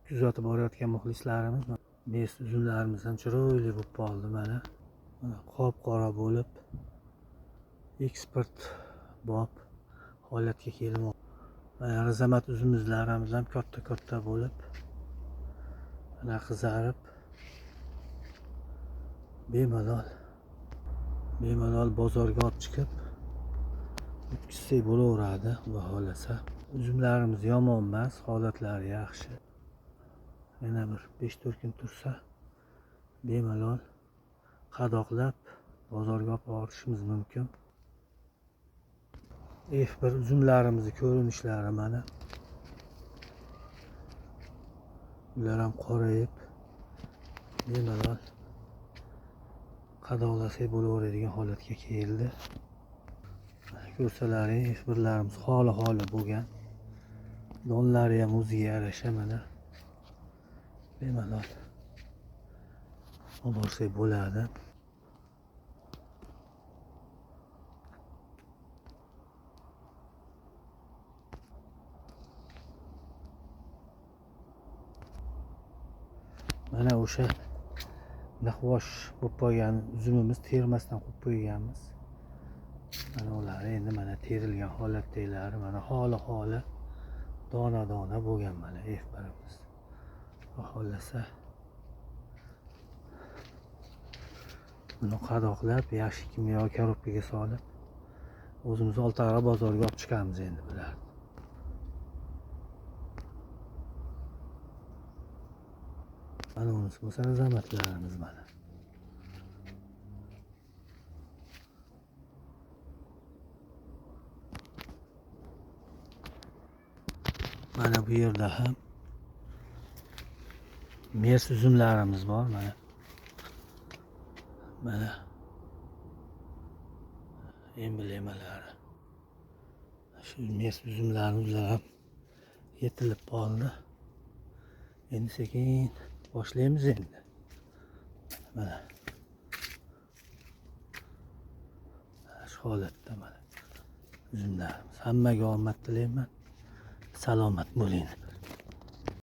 kuzatib borayotgan muxlislarimiz, mes uzumlarimiz ham chiroyli bo'lib qoldi. Mana qop qora bo'lib eksport bob holatga kelmoqda. Mana rizamat uzumlarimiz ham katta bo'lib mana qizarib bemalol bozorga olib chiqib o'tkazsak bo'laveradi. Xudo xohlasa uzumlarimiz yomon emas, holatlari yaxshi. Yana bir 5-4 kun tursa bemalol qadoqlab bozorga olib borishimiz mumkin. F1 uzumlarimizni ko'rinishlari mana. Ular ham qorayib bemalol qadoqlasak bo'laveradigan holatga keldi. Ko'rsalaring, F1larimiz xoli bo'lgan. Donlari ham o'ziga yarasha mana. Bemalol olib borsak bo'ladi. Mana o'sha naqvosh bo'lib qolgan uzumimiz termasdan qo'yib qo'yganmiz. Mana ular endi mana terilgan holatdalari, mana holi dona bo'lgan mana F1imiz. Xudo xohlasa buni qadoqlab yaxshi kimyo korobkaga solib o'zimiz Oltiariq bozoriga olib chiqamiz endi bularni. Mana bunisi bo'lsa rizamatlarimiz mana. Mana bu yerda ham mes uzumlarimiz bor mana. Mana emblemalari. Shu mes uzumlarimiz ham yetilib qoldi. Endi sekin boshlaymiz endi. Mana shu holatda mana uzumlarimiz. Hammaga omad tilayman. Salomat bo'ling.